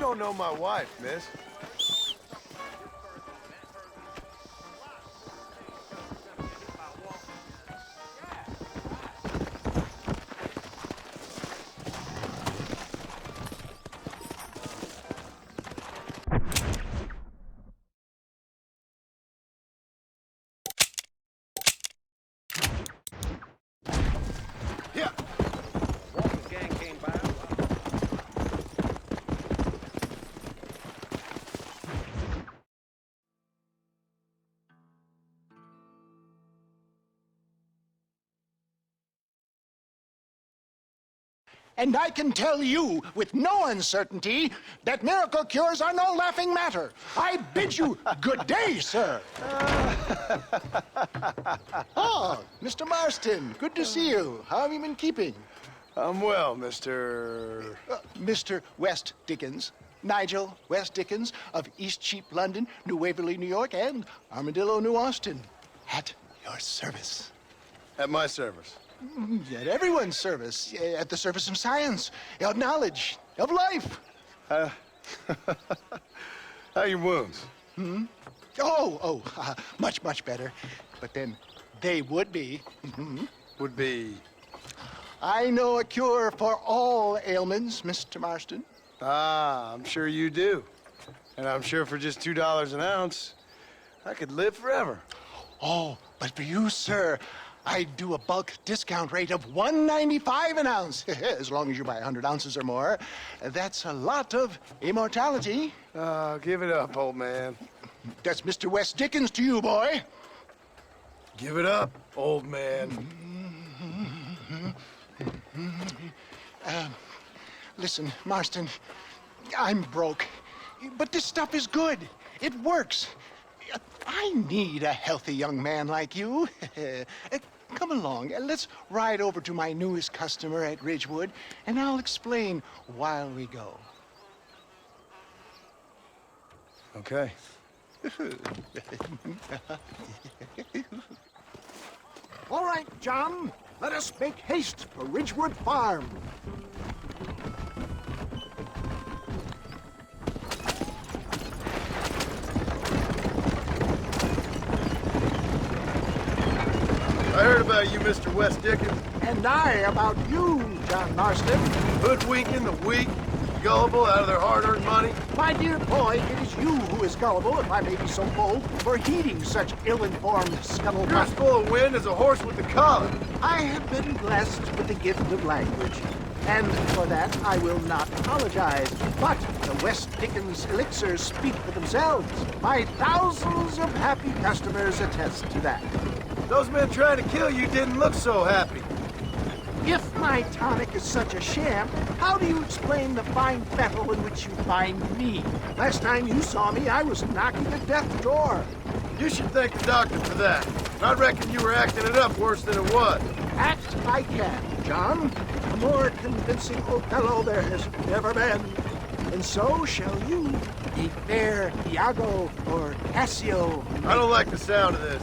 don't know my wife, miss. And I can tell you with no uncertainty that miracle cures are no laughing matter. I bid you good day, sir. Oh, Mr. Marston, good to see you. How have you been keeping? I'm well, Mr. Mr. West Dickens. Nigel West Dickens of Eastcheap, London, New Waverly, New York, and Armadillo, New Austin. At your service. At my service. At everyone's service. At the service of science, of knowledge, of life. How are your wounds? Much, much better. But then they would be. Would be... I know a cure for all ailments, Mr. Marston. Ah, I'm sure you do. And I'm sure for just $2 an ounce, I could live forever. Oh, but for you, sir, I'd do a bulk discount rate of $1.95 an ounce, as long as you buy 100 ounces or more. That's a lot of immortality. Give it up, old man. That's Mr. West Dickens to you, boy. Give it up, old man. Listen, Marston, I'm broke, but this stuff is good. It works. I need a healthy young man like you. Come along, let's ride over to my newest customer at Ridgewood, and I'll explain while we go. Okay. All right, John, let us make haste for Ridgewood Farm. I heard about you, Mr. West Dickens. And I about you, John Marston. Hoodwinking the weak, gullible out of their hard-earned money. My dear boy, it is you who is gullible, if I may be so bold, for heeding such ill-informed You're scuttlebutt. as full of wind as a horse with the collar. I have been blessed with the gift of language, and for that I will not apologize. But the West Dickens elixirs speak for themselves. My thousands of happy customers attest to that. Those men trying to kill you didn't look so happy. If my tonic is such a sham, how do you explain the fine fettle in which you find me? Last time you saw me, I was knocking at death's door. You should thank the doctor for that. I reckon you were acting it up worse than it was. Act I can, John. A more convincing Othello there has never been. And so shall you, a fair Iago or Cassio. I don't like the sound of this.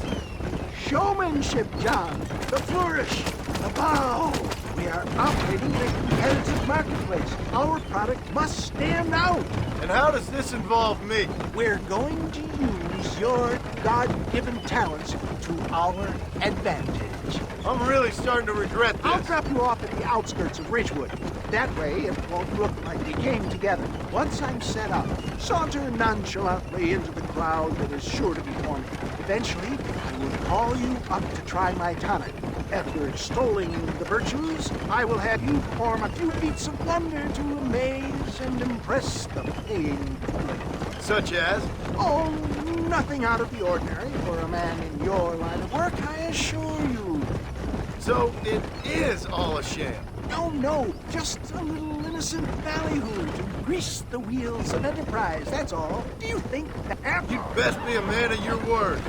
Showmanship, John. The flourish. The bow. We are operating in a competitive marketplace. Our product must stand out. And how does this involve me? We're going to use your God-given talents to our advantage. I'm really starting to regret this. I'll drop you off at the outskirts of Ridgewood. That way, it won't look like we came together. Once I'm set up, saunter nonchalantly into the crowd that is sure to be forming. Eventually, I will call you up to try my tonic. After extolling the virtues, I will have you perform a few feats of wonder to amaze and impress the paying public. Such as? Oh, nothing out of the ordinary for a man in your line of work, I assure you. So it is all a sham. No, just a little innocent ballyhoo to grease the wheels of enterprise, that's all. Do you think that... You best be a man of your word.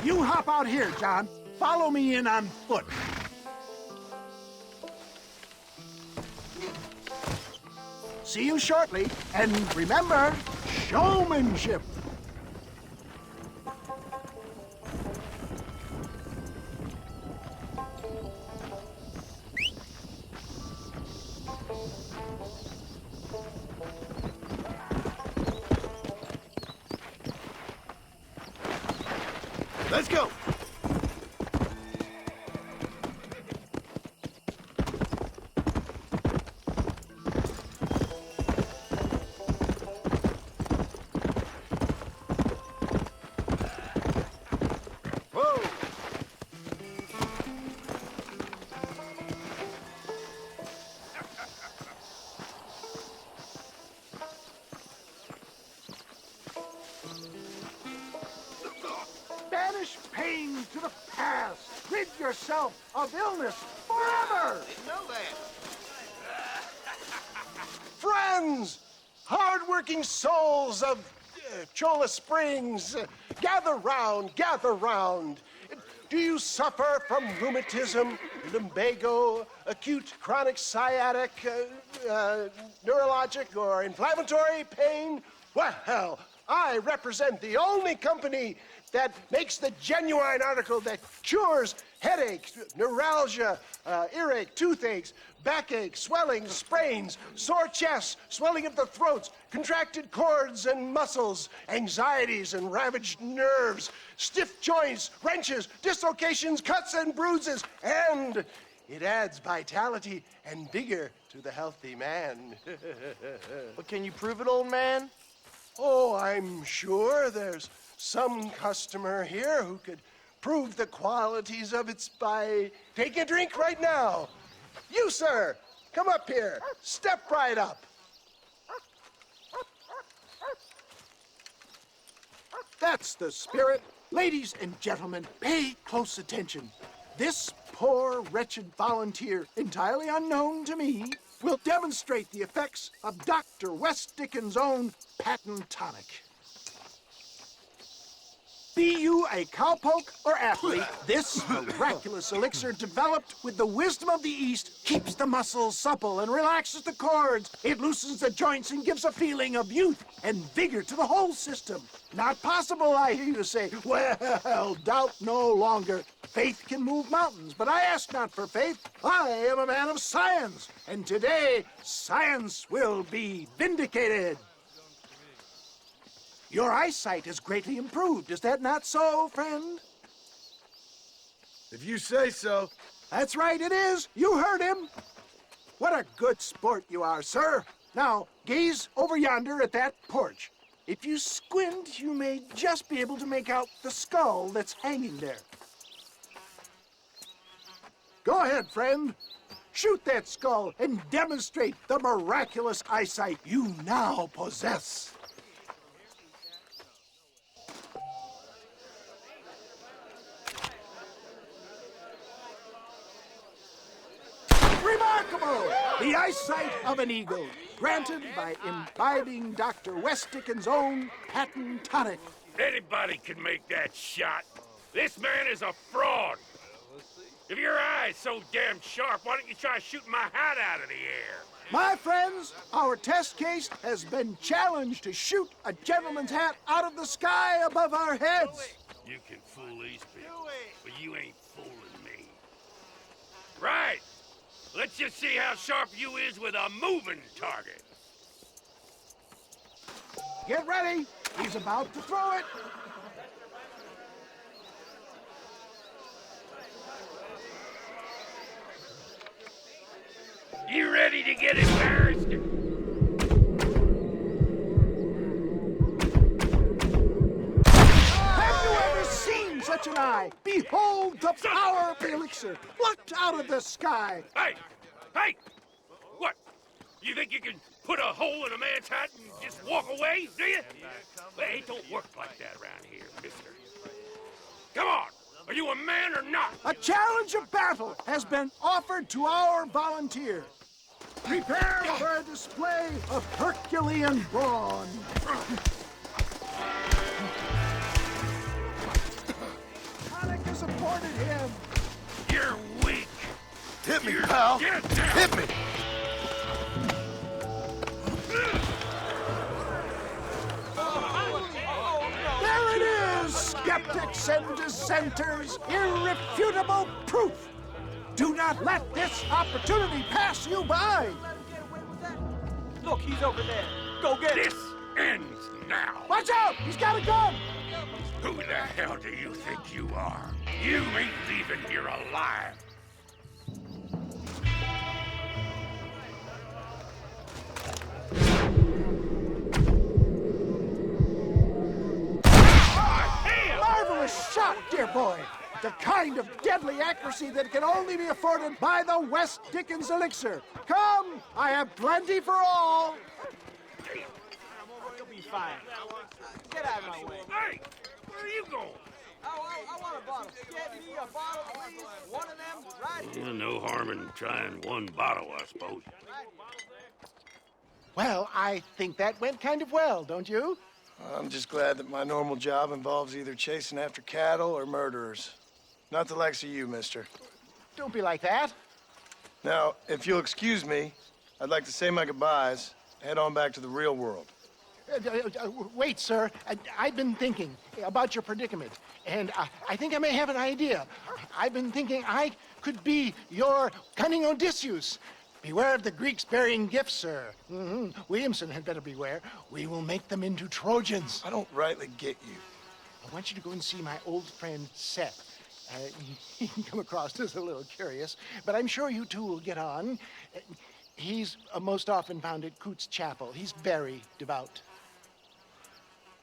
You hop out here, John. Follow me in on foot. See you shortly, and remember, showmanship. Let's go! Banish pain to the past. Rid yourself of illness forever. Friends! Hard-working souls of Cholla Springs, gather round, gather round. Do you suffer from rheumatism, lumbago, acute chronic sciatic, neurologic, or inflammatory pain? Well, I represent the only company that makes the genuine article that cures headache, neuralgia, earache, toothaches, backache, swelling, sprains, sore chests, swelling of the throats, contracted cords and muscles, anxieties and ravaged nerves, stiff joints, wrenches, dislocations, cuts and bruises, and it adds vitality and vigor to the healthy man. But can you prove it, old man? Oh, I'm sure there's some customer here who could prove the qualities of it by taking a drink right now. You, sir, come up here. Step right up. That's the spirit. Ladies and gentlemen, pay close attention. This poor, wretched volunteer, entirely unknown to me, will demonstrate the effects of Dr. West Dickens' own patent tonic. Be you a cowpoke or athlete, this miraculous elixir developed with the wisdom of the East keeps the muscles supple and relaxes the cords. It loosens the joints and gives a feeling of youth and vigor to the whole system. Not possible, I hear you say. Well, doubt no longer. Faith can move mountains, but I ask not for faith. I am a man of science, and today science will be vindicated. Your eyesight has greatly improved. Is that not so, friend? If you say so. That's right, it is. You heard him. What a good sport you are, sir. Now, gaze over yonder at that porch. If you squint, you may just be able to make out the skull that's hanging there. Go ahead, friend. Shoot that skull and demonstrate the miraculous eyesight you now possess. Remarkable! The eyesight of an eagle, granted by imbibing Dr. West Dickens' own patent tonic. Anybody can make that shot. This man is a fraud. If your eye's so damn sharp, why don't you try shooting my hat out of the air? My friends, our test case has been challenged to shoot a gentleman's hat out of the sky above our heads. You can fool these people, but you ain't fooling me. Right. Let's just see how sharp you is with a moving target. Get ready. He's about to throw it. You ready to get embarrassed? Have you ever seen such an eye? Behold the power of the elixir, plucked out of the sky. Hey! Hey! What? You think you can put a hole in a man's hat and just walk away, do you? Well, it don't work like that around here, mister. Come on! Are you a man or not? A challenge of battle has been offered to our volunteer. Prepare for a display of Herculean brawn. Tonic has supported him. You're weak. Hit me, pal. Get down. Hit me. There it is, skeptics and dissenters, irrefutable proof. Do not let this opportunity pass you by. Look, he's over there. Go get him. This ends now. Watch out! He's got a gun! Who the hell do you think you are? You ain't leaving here alive. Marvelous shot, dear boy. The kind of deadly accuracy that can only be afforded by the West Dickens elixir. Come, I have plenty for all. You'll be fine. Get out of my way. Hey, where are you going? I want a bottle. Get me a bottle, please. One of them, right here. No harm in trying one bottle, I suppose. Well, I think that went kind of well, don't you? I'm just glad that my normal job involves either chasing after cattle or murderers. Not the likes of you, mister. Don't be like that. Now, if you'll excuse me, I'd like to say my goodbyes, head on back to the real world. Wait, sir. I've been thinking about your predicament, and I think I may have an idea. I've been thinking I could be your cunning Odysseus. Beware of the Greeks bearing gifts, sir. Williamson had better beware. We will make them into Trojans. I don't rightly get you. I want you to go and see my old friend Seth. He can come across as a little curious, but I'm sure you two will get on. He's most often found at Coots Chapel. He's very devout.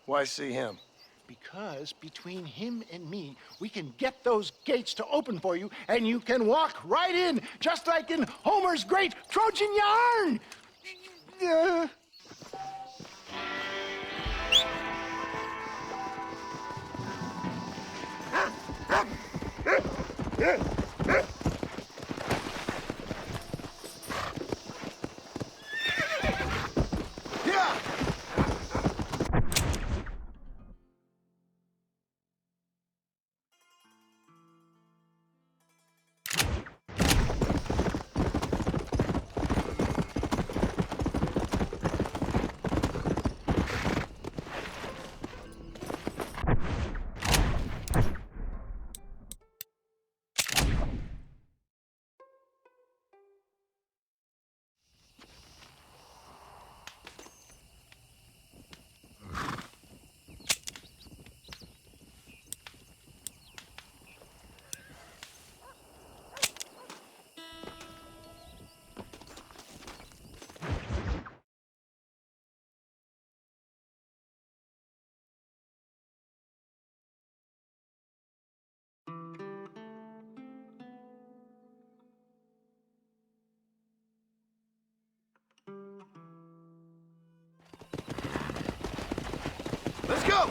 Why see him? Because between him and me, we can get those gates to open for you, and you can walk right in, just like in Homer's great Trojan yarn. Let's go!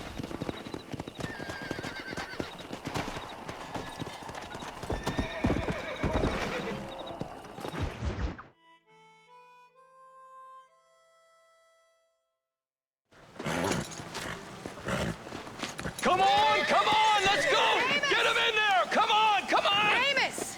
Come on, let's go! Amos! Get him in there! Come on! Amos!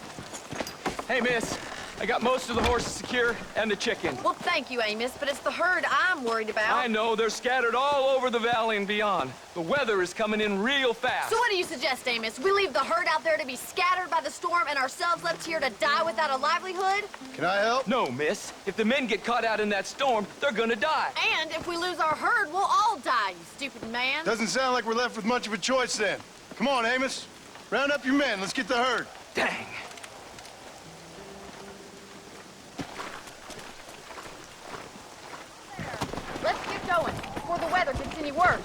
Hey, miss, I got most of the horses secure and the chickens. Well, thank you, Amos, but it's the herd I'm worried about. I know, they're scattered all over the valley and beyond. The weather is coming in real fast. So what do you suggest, Amos? We leave the herd out there to be scattered by the storm and ourselves left here to die without a livelihood? Can I help? No, miss. If the men get caught out in that storm, they're gonna die. And if we lose our herd, we'll all die, you stupid man. Doesn't sound like we're left with much of a choice then. Come on, Amos. Round up your men. Let's get the herd. Dang. Let's get going before the weather gets any worse.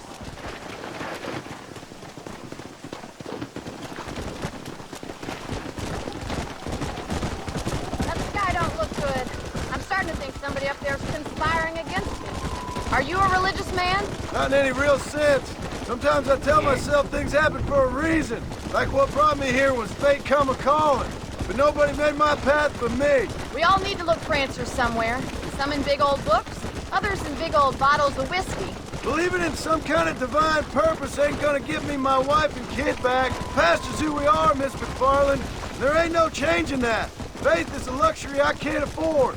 That sky don't look good. I'm starting to think somebody up there's conspiring against me. Are you a religious man? Not in any real sense. Sometimes I tell myself things happen for a reason. Like what brought me here was fate come a-calling. But nobody made my path but me. We all need to look for answers somewhere. Some in big old books, others in big old bottles of whiskey. Believing in some kind of divine purpose ain't gonna give me my wife and kid back. Past is who we are, Miss McFarland. There ain't no changing that. Faith is a luxury I can't afford.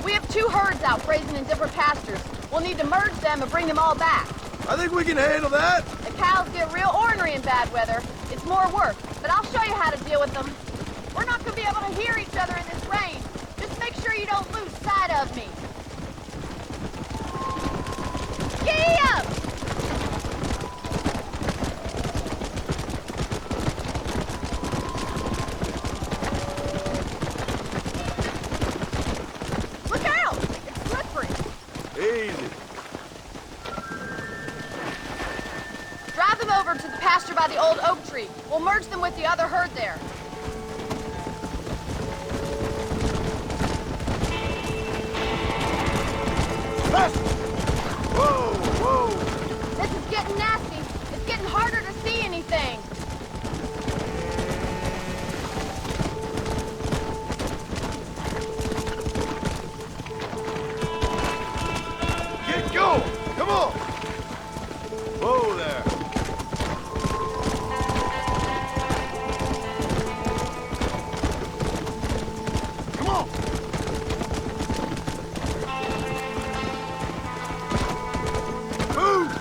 We have 2 herds out grazing in different pastures. We'll need to merge them and bring them all back. I think we can handle that. The cows get real ornery in bad weather. It's more work, but I'll show you how to deal with them. We're not going to be able to hear each other in this rain. Just make sure you don't lose sight of me. Gee pasture by the old oak tree. We'll merge them with the other herd there. Whoa, whoa! This is getting nasty. It's getting harder to see anything. Get going! Come on! Whoa there! Come on! Move!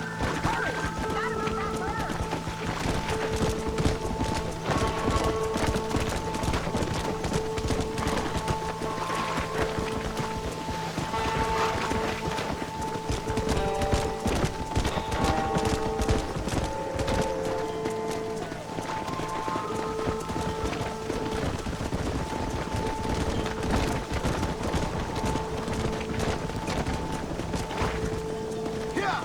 Hurry! Gotta move that herd. Yeah!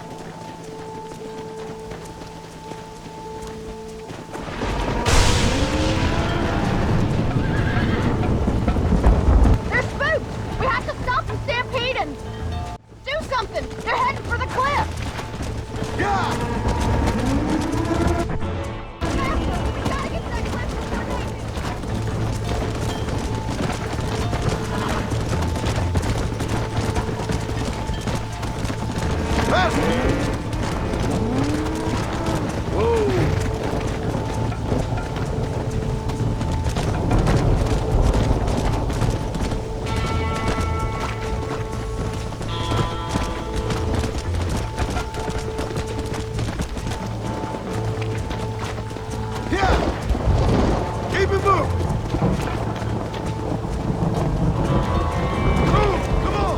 They're spooked! We have to stop them stampeding! Do something! They're heading for the cliff! Yeah! Faster! We gotta get to that cliff before they do! Faster! Whoa! Yeah! Keep it moving! Move! Come on!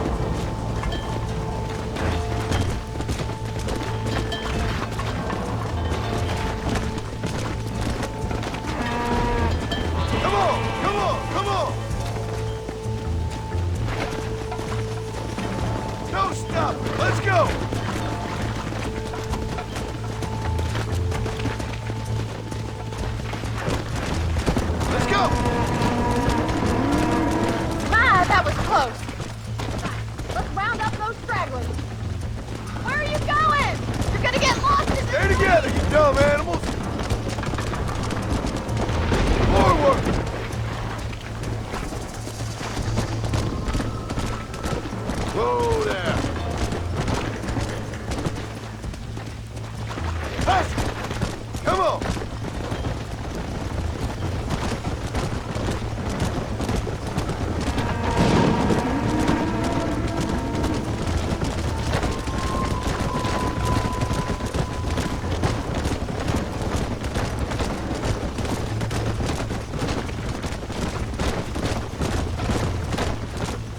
Come on! Come on! Come on! No stop! Let's go! Let's go! My, that was close! Let's round up those stragglers! Where are you going? You're gonna get lost in this Stay together, you dumb animals! Forward! Whoa there! Faster! Come on!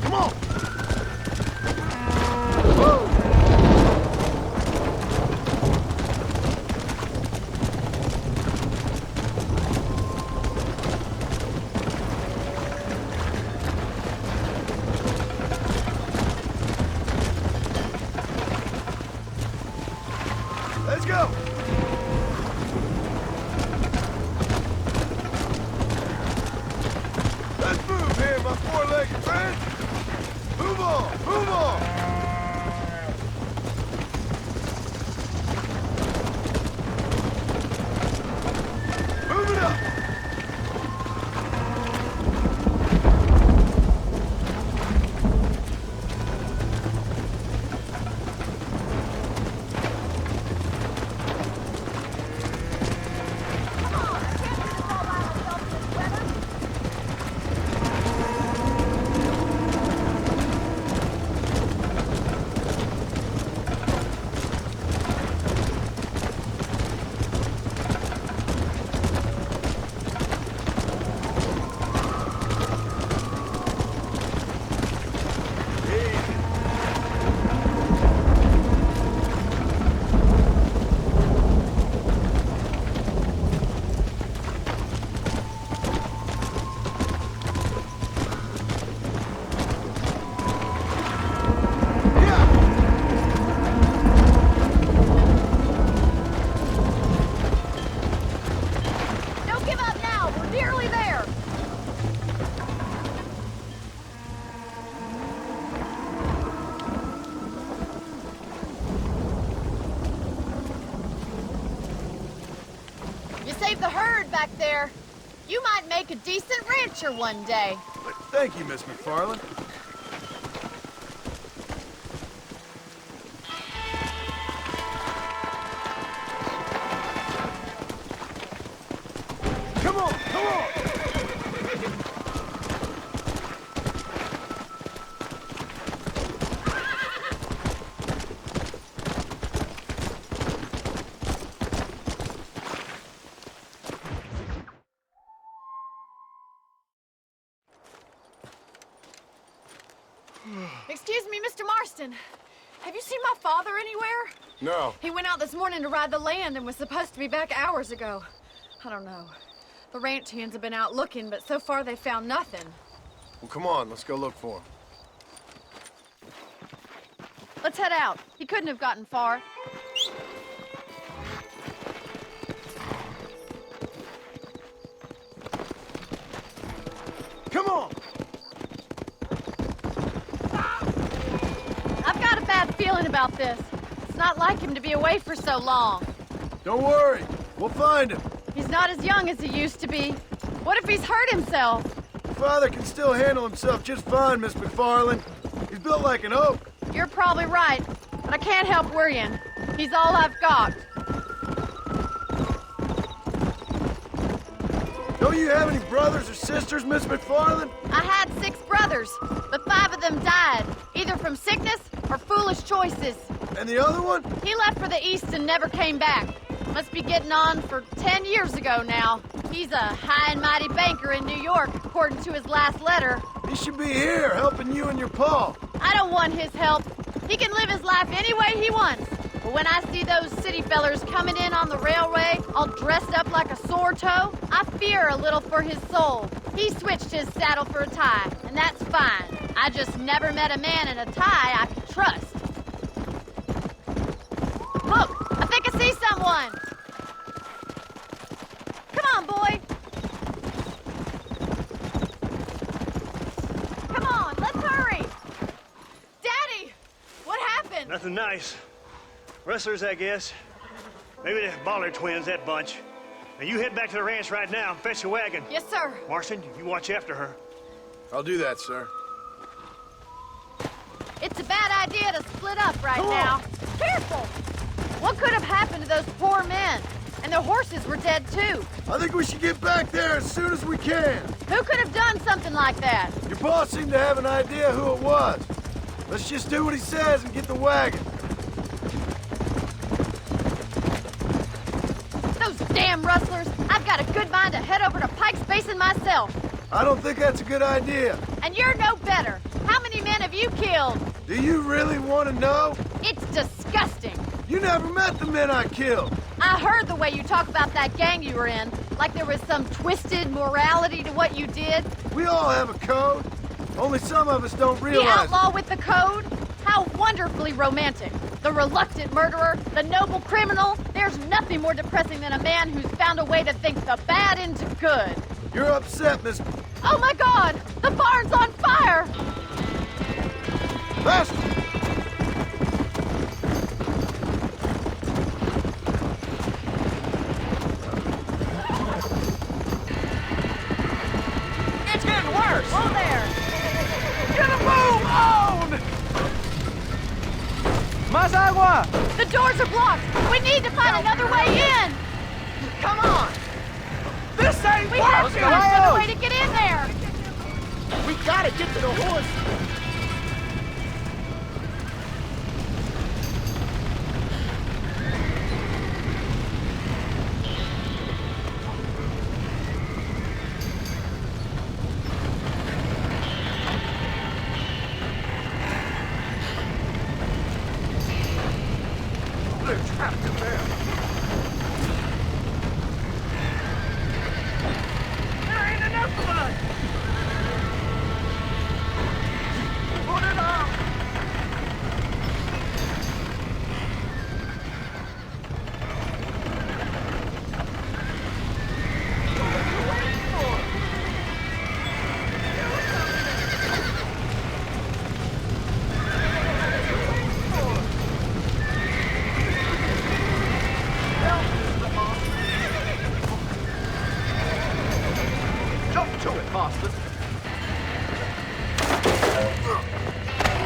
Come on! Let's go! Let's move here, my four-legged friend! Move on! Move on! Move it up! Come on! I can't do this all by myself in this weather! back there. You might make a decent rancher one day. Thank you, Miss McFarland. Come on, come on! Excuse me, Mr. Marston. Have you seen my father anywhere? No. He went out this morning to ride the land and was supposed to be back hours ago. I don't know. The ranch hands have been out looking, but so far they found nothing. Well, come on, let's go look for him. Let's head out. He couldn't have gotten far. Come on! I've got a bad feeling about this. It's not like him to be away for so long. Don't worry, we'll find him. He's not as young as he used to be. What if he's hurt himself? Father can still handle himself just fine, Miss McFarland. He's built like an oak. You're probably right, but I can't help worrying. He's all I've got. Don't you have any brothers or sisters, Miss McFarland? I had 6 brothers, but 5 of them died, either from sickness or foolish choices. And the other one? He left for the east and never came back. Must be getting on for 10 years ago now. He's a high and mighty banker in New York, according to his last letter. He should be here, helping you and your pa. I don't want his help. He can live his life any way he wants. But when I see those city fellers coming in on the railway, all dressed up like a sore toe, I fear a little for his soul. He switched his saddle for a tie, and that's fine. I just never met a man in a tie I could trust. Look, I think I see someone. Come on, boy. Come on, let's hurry. Daddy, what happened? Nothing nice. Rustlers, I guess. Maybe the Bollard twins, that bunch. Now you head back to the ranch right now and fetch a wagon. Yes, sir. Marston, you watch after her. I'll do that, sir. It's a bad idea to split up right now. Careful! What could have happened to those poor men? And their horses were dead, too. I think we should get back there as soon as we can. Who could have done something like that? Your boss seemed to have an idea who it was. Let's just do what he says and get the wagon. Those damn rustlers! I've got a good mind to head over to Pike's Basin myself. I don't think that's a good idea. And you're no better. How many men have you killed? Do you really want to know? It's disgusting. You never met the men I killed. I heard the way you talk about that gang you were in, like there was some twisted morality to what you did. We all have a code. Only some of us don't The realize outlaw with the code? How wonderfully romantic. The reluctant murderer, the noble criminal. There's nothing more depressing than a man who's found a way to think the bad into good. it. You're upset, Miss... Oh my God! The barn's on fire! Master! It's getting worse. Oh, there! Get a move on! Más agua! The doors are blocked! We need to find another way in! Come on! This ain't We have working! to find another way to get in there! We gotta get to the horse. They're trapped in there. There ain't enough of us!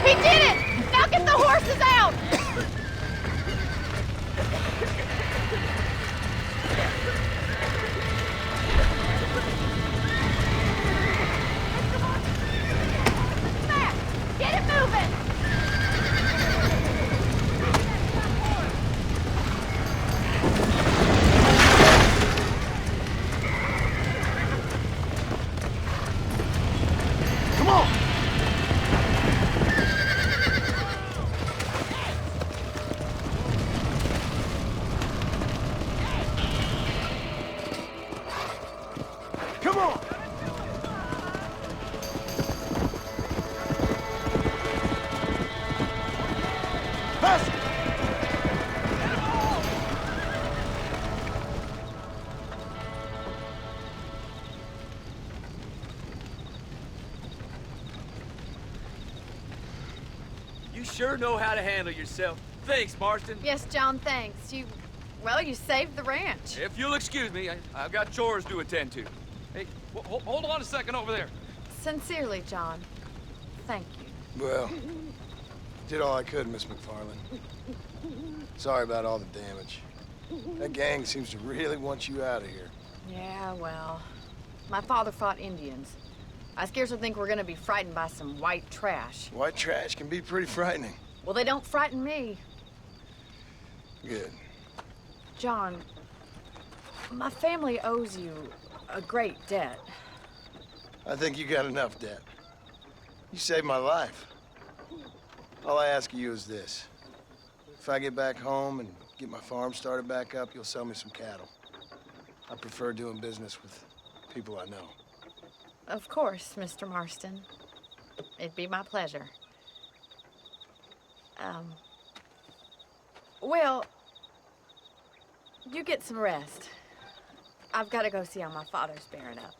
He did it! Now get the horses out! Matt, get it moving! Come on! Come on! Faster! You sure know how to handle yourself. Thanks, Marston. Yes, John, thanks. Well, you saved the ranch. If you'll excuse me, I've got chores to attend to. Hey, hold on a second over there. Sincerely, John. Thank you. Well, did all I could, Miss McFarland. Sorry about all the damage. That gang seems to really want you out of here. Yeah, well, my father fought Indians. I scarcely think we're gonna be frightened by some white trash. White trash can be pretty frightening. Well, they don't frighten me. Good. John, my family owes you a great debt. I think you got enough debt. You saved my life. All I ask of you is this. If I get back home and get my farm started back up, you'll sell me some cattle. I prefer doing business with people I know. Of course, Mr. Marston. It'd be my pleasure. Well, you get some rest. I've got to go see how my father's bearing up.